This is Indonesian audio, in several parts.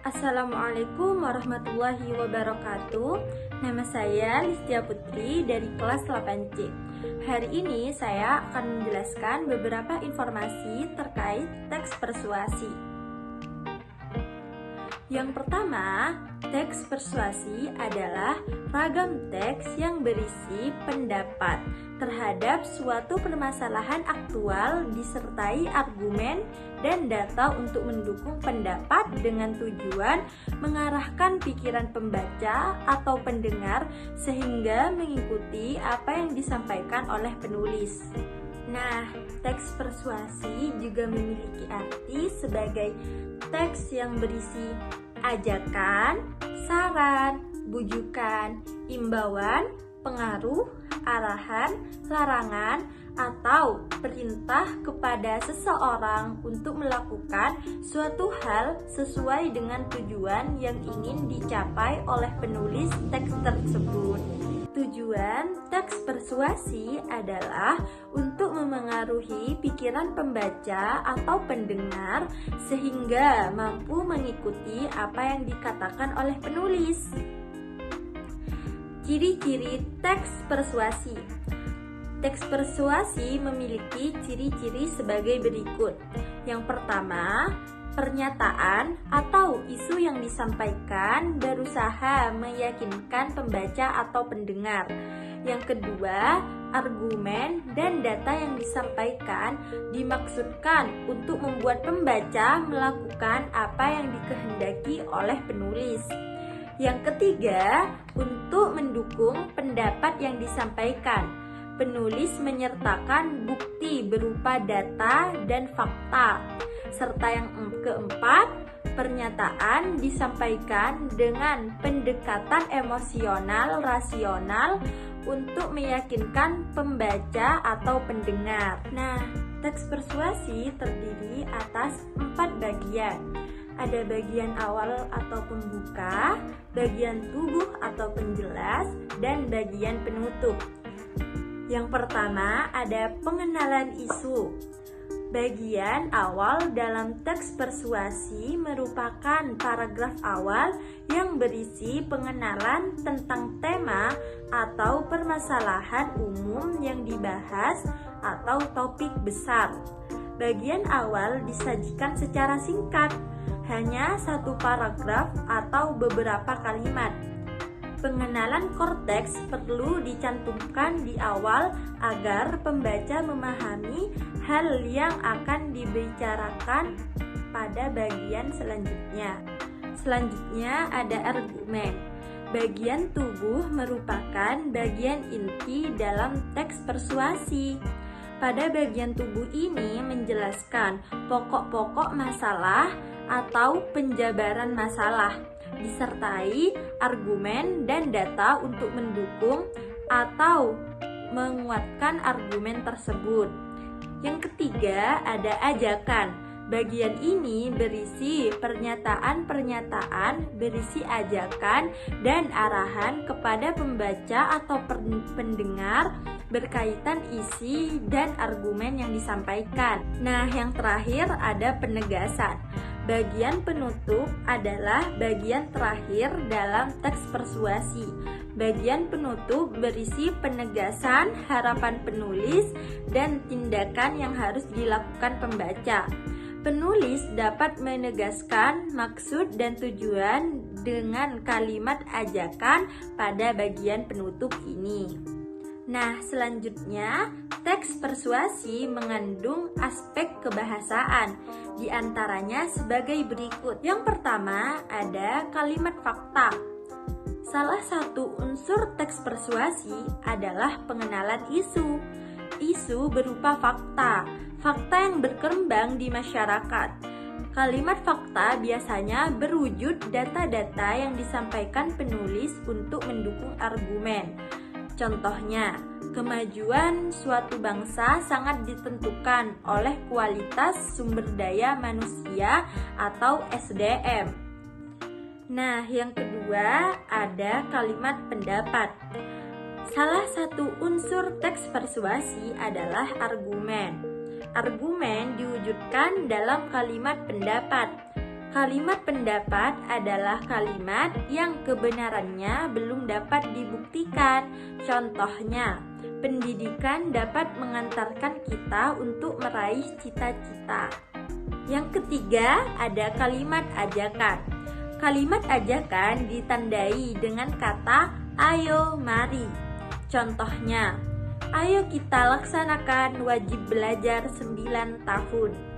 Assalamualaikum warahmatullahi wabarakatuh. Nama saya Listia Putri dari kelas 8C. Hari ini saya akan menjelaskan beberapa informasi terkait teks persuasi. Yang pertama, teks persuasi adalah ragam teks yang berisi pendapat terhadap suatu permasalahan aktual disertai argumen dan data untuk mendukung pendapat dengan tujuan mengarahkan pikiran pembaca atau pendengar sehingga mengikuti apa yang disampaikan oleh penulis. Nah, teks persuasi juga memiliki arti sebagai teks yang berisi ajakan, saran, bujukan, imbauan, pengaruh, arahan, larangan, atau perintah kepada seseorang untuk melakukan suatu hal sesuai dengan tujuan yang ingin dicapai oleh penulis teks tersebut. Tujuan teks persuasi adalah untuk memengaruhi pikiran pembaca atau pendengar sehingga mampu mengikuti apa yang dikatakan oleh penulis. Ciri-ciri teks persuasi. Teks persuasi memiliki ciri-ciri sebagai berikut. Yang pertama, pernyataan atau isu yang disampaikan berusaha meyakinkan pembaca atau pendengar. Yang kedua, argumen dan data yang disampaikan dimaksudkan untuk membuat pembaca melakukan apa yang dikehendaki oleh penulis. Yang ketiga, untuk mendukung pendapat yang disampaikan. Penulis menyertakan bukti berupa data dan fakta. Serta yang keempat, pernyataan disampaikan dengan pendekatan emosional rasional untuk meyakinkan pembaca atau pendengar. Nah, teks persuasi terdiri atas 4 bagian. Ada bagian awal atau pembuka, bagian tubuh atau penjelas, dan bagian penutup. Yang pertama ada pengenalan isu. Bagian awal dalam teks persuasi merupakan paragraf awal yang berisi pengenalan tentang tema atau permasalahan umum yang dibahas atau topik besar. Bagian awal disajikan secara singkat, hanya satu paragraf atau beberapa kalimat. Pengenalan korteks perlu dicantumkan di awal agar pembaca memahami hal yang akan dibicarakan pada bagian selanjutnya. Selanjutnya ada argumen. Bagian tubuh merupakan bagian inti dalam teks persuasi. Pada bagian tubuh ini menjelaskan pokok-pokok masalah atau penjabaran masalah, disertai argumen dan data untuk mendukung atau menguatkan argumen tersebut. Yang ketiga ada ajakan. Bagian ini berisi pernyataan-pernyataan berisi ajakan dan arahan kepada pembaca atau pendengar berkaitan isi dan argumen yang disampaikan. Nah, yang terakhir ada penegasan. Bagian penutup adalah bagian terakhir dalam teks persuasi. Bagian penutup berisi penegasan, harapan penulis, dan tindakan yang harus dilakukan pembaca. Penulis dapat menegaskan maksud dan tujuan dengan kalimat ajakan pada bagian penutup ini. Nah, selanjutnya, teks persuasi mengandung aspek kebahasaan, di antaranya sebagai berikut. Yang pertama, ada kalimat fakta. Salah satu unsur teks persuasi adalah pengenalan isu. Isu berupa fakta yang berkembang di masyarakat. Kalimat fakta biasanya berwujud data-data yang disampaikan penulis untuk mendukung argumen. Contohnya, kemajuan suatu bangsa sangat ditentukan oleh kualitas sumber daya manusia atau SDM. Nah, yang kedua ada kalimat pendapat. Salah satu unsur teks persuasi adalah argumen. Argumen diwujudkan dalam kalimat pendapat. Kalimat pendapat adalah kalimat yang kebenarannya belum dapat dibuktikan. Contohnya, pendidikan dapat mengantarkan kita untuk meraih cita-cita. Yang ketiga, ada kalimat ajakan. Kalimat ajakan ditandai dengan kata ayo, mari. Contohnya, ayo kita laksanakan wajib belajar 9 tahun.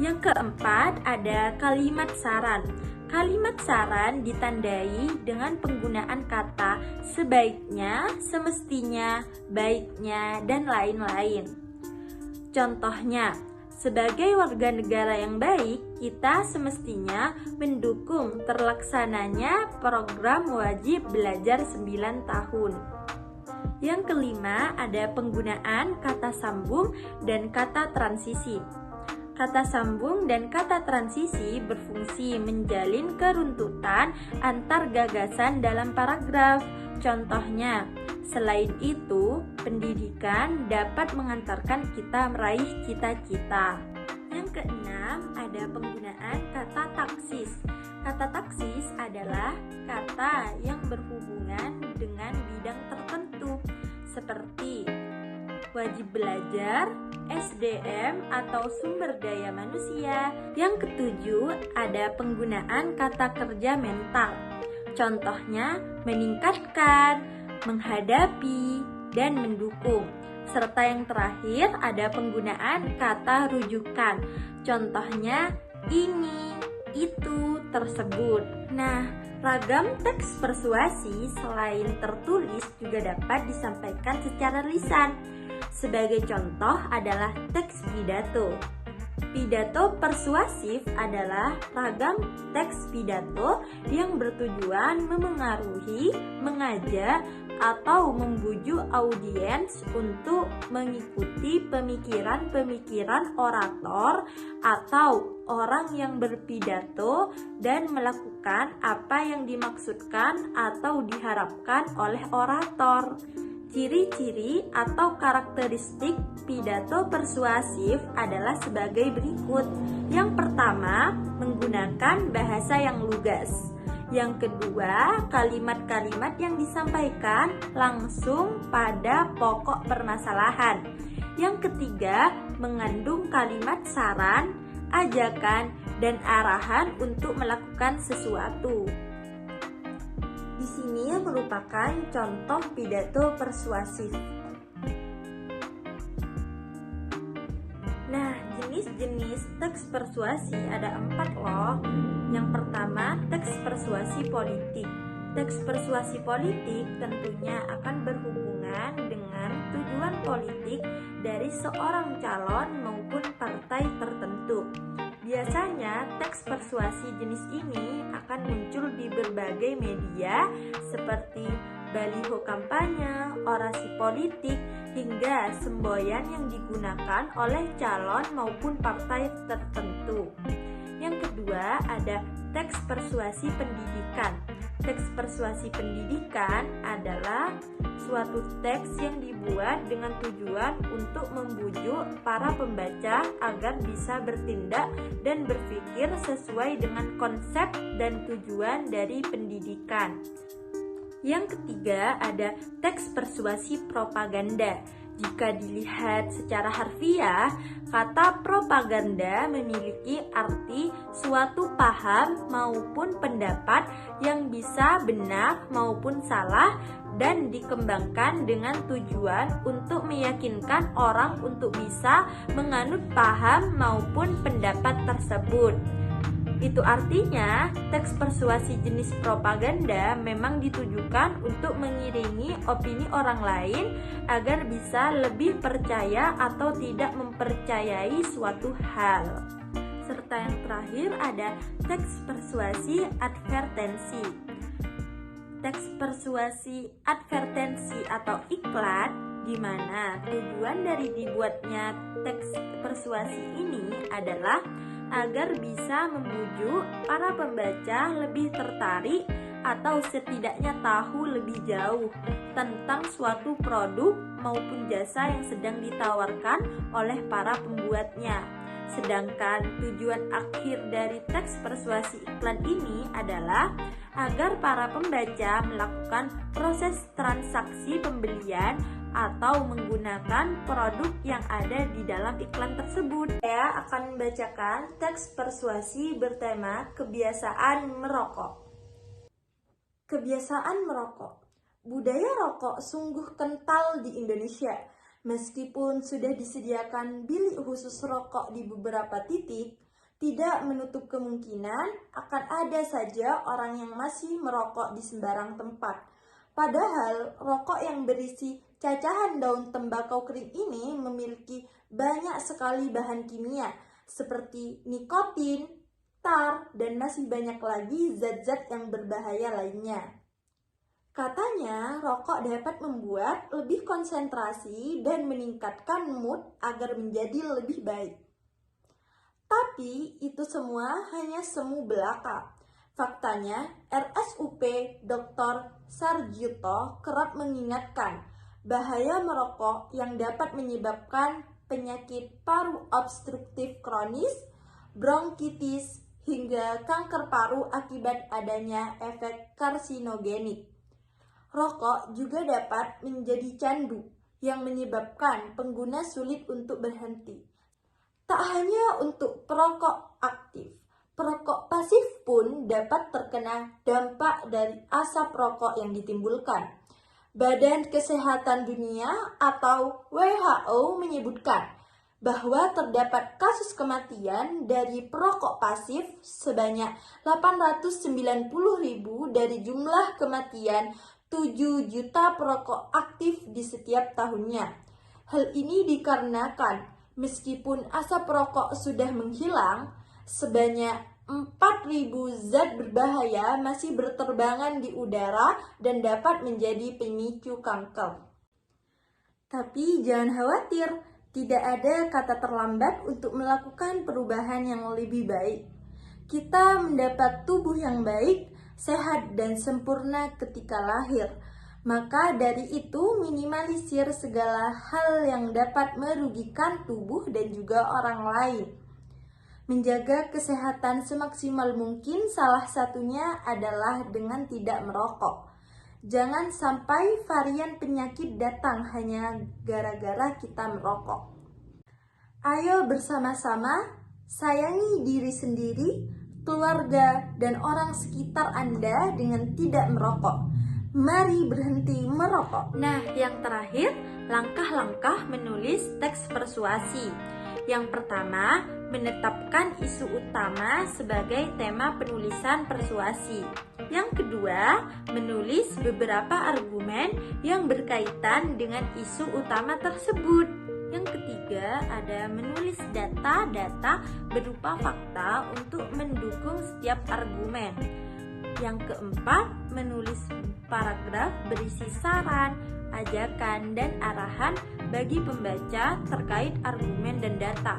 Yang keempat, ada kalimat saran. Kalimat saran ditandai dengan penggunaan kata sebaiknya, semestinya, baiknya, dan lain-lain. Contohnya, sebagai warga negara yang baik, kita semestinya mendukung terlaksananya program wajib belajar 9 tahun. Yang kelima, ada penggunaan kata sambung dan kata transisi. Kata sambung dan kata transisi berfungsi menjalin keruntutan antar gagasan dalam paragraf. Contohnya, selain itu, pendidikan dapat mengantarkan kita meraih cita-cita. Yang keenam, ada penggunaan kata taksis. Kata taksis adalah kata yang berhubungan dengan bidang tertentu, seperti wajib belajar, SDM atau sumber daya manusia. Yang ketujuh, ada penggunaan kata kerja mental. Contohnya, meningkatkan, menghadapi, dan mendukung. Serta yang terakhir, ada penggunaan kata rujukan. Contohnya, ini, itu, tersebut. Nah, ragam teks persuasi selain tertulis juga dapat disampaikan secara lisan. Sebagai contoh adalah teks pidato. Pidato persuasif adalah ragam teks pidato yang bertujuan memengaruhi, mengajak, atau membujuk audiens untuk mengikuti pemikiran-pemikiran orator atau orang yang berpidato dan melakukan apa yang dimaksudkan atau diharapkan oleh orator. Ciri-ciri atau karakteristik pidato persuasif adalah sebagai berikut. Yang pertama, menggunakan bahasa yang lugas. Yang kedua, kalimat-kalimat yang disampaikan langsung pada pokok permasalahan. Yang ketiga, mengandung kalimat saran, ajakan, dan arahan untuk melakukan sesuatu. Di sini merupakan contoh pidato persuasif. Nah, jenis-jenis teks persuasi ada 4 loh. Yang pertama, teks persuasi politik. Teks persuasi politik tentunya akan berhubungan dengan tujuan politik dari seorang calon maupun partai tertentu. Biasanya, teks persuasi jenis ini akan muncul di berbagai media seperti baliho kampanye, orasi politik, hingga semboyan yang digunakan oleh calon maupun partai tertentu. Yang kedua, ada teks persuasi pendidikan. Teks persuasi pendidikan adalah suatu teks yang dibuat dengan tujuan untuk membujuk para pembaca agar bisa bertindak dan berpikir sesuai dengan konsep dan tujuan dari pendidikan. Yang ketiga, ada teks persuasi propaganda. Jika dilihat secara harfiah, kata propaganda memiliki arti suatu paham maupun pendapat yang bisa benar maupun salah dan dikembangkan dengan tujuan untuk meyakinkan orang untuk bisa menganut paham maupun pendapat tersebut. Itu artinya, teks persuasi jenis propaganda memang ditujukan untuk mengiringi opini orang lain agar bisa lebih percaya atau tidak mempercayai suatu hal. Serta yang terakhir ada teks persuasi advertensi. Teks persuasi advertensi atau iklan, di mana tujuan dari dibuatnya teks persuasi ini adalah agar bisa membujuk para pembaca lebih tertarik atau setidaknya tahu lebih jauh tentang suatu produk maupun jasa yang sedang ditawarkan oleh para pembuatnya. Sedangkan tujuan akhir dari teks persuasi iklan ini adalah agar para pembaca melakukan proses transaksi pembelian atau menggunakan produk yang ada di dalam iklan tersebut. Saya akan membacakan teks persuasi bertema kebiasaan merokok. Kebiasaan merokok. Budaya rokok sungguh kental di Indonesia. Meskipun sudah disediakan bilik khusus rokok di beberapa titik, tidak menutup kemungkinan akan ada saja orang yang masih merokok di sembarang tempat. Padahal rokok yang berisi cacahan daun tembakau kering ini memiliki banyak sekali bahan kimia seperti nikotin, tar, dan masih banyak lagi zat-zat yang berbahaya lainnya. Katanya, rokok dapat membuat lebih konsentrasi dan meningkatkan mood agar menjadi lebih baik. Tapi, itu semua hanya semu belaka. Faktanya, RSUP Dr. Sarjito kerap mengingatkan bahaya merokok yang dapat menyebabkan penyakit paru obstruktif kronis, bronkitis, hingga kanker paru akibat adanya efek karsinogenik. Rokok juga dapat menjadi candu yang menyebabkan pengguna sulit untuk berhenti. Tak hanya untuk perokok aktif, perokok pasif pun dapat terkena dampak dari asap rokok yang ditimbulkan. Badan Kesehatan Dunia atau WHO menyebutkan bahwa terdapat kasus kematian dari perokok pasif sebanyak 890.000 dari jumlah kematian 7 juta perokok aktif di setiap tahunnya. Hal ini dikarenakan meskipun asap rokok sudah menghilang, sebanyak 4.000 zat berbahaya masih berterbangan di udara dan dapat menjadi pemicu kanker. Tapi jangan khawatir, tidak ada kata terlambat untuk melakukan perubahan yang lebih baik. Kita mendapat tubuh yang baik, sehat dan sempurna ketika lahir. Maka dari itu minimalisir segala hal yang dapat merugikan tubuh dan juga orang lain. Menjaga kesehatan semaksimal mungkin salah satunya adalah dengan tidak merokok. Jangan sampai varian penyakit datang hanya gara-gara kita merokok. Ayo bersama-sama sayangi diri sendiri, keluarga, dan orang sekitar Anda dengan tidak merokok. Mari berhenti merokok. Nah, yang terakhir, langkah-langkah menulis teks persuasi. Yang pertama, menetapkan isu utama sebagai tema penulisan persuasi. Yang kedua, menulis beberapa argumen yang berkaitan dengan isu utama tersebut. Yang ketiga, ada menulis data-data berupa fakta untuk mendukung setiap argumen. Yang keempat, menulis paragraf berisi saran, ajakan, dan arahan bagi pembaca terkait argumen dan data.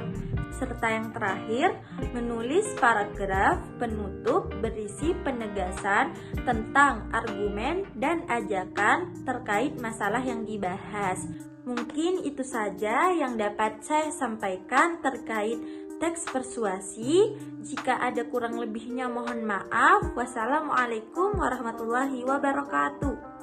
Serta yang terakhir, menulis paragraf penutup berisi penegasan tentang argumen dan ajakan terkait masalah yang dibahas. Mungkin itu saja yang dapat saya sampaikan terkait teks persuasi. Jika ada kurang lebihnya mohon maaf. Wassalamualaikum warahmatullahi wabarakatuh.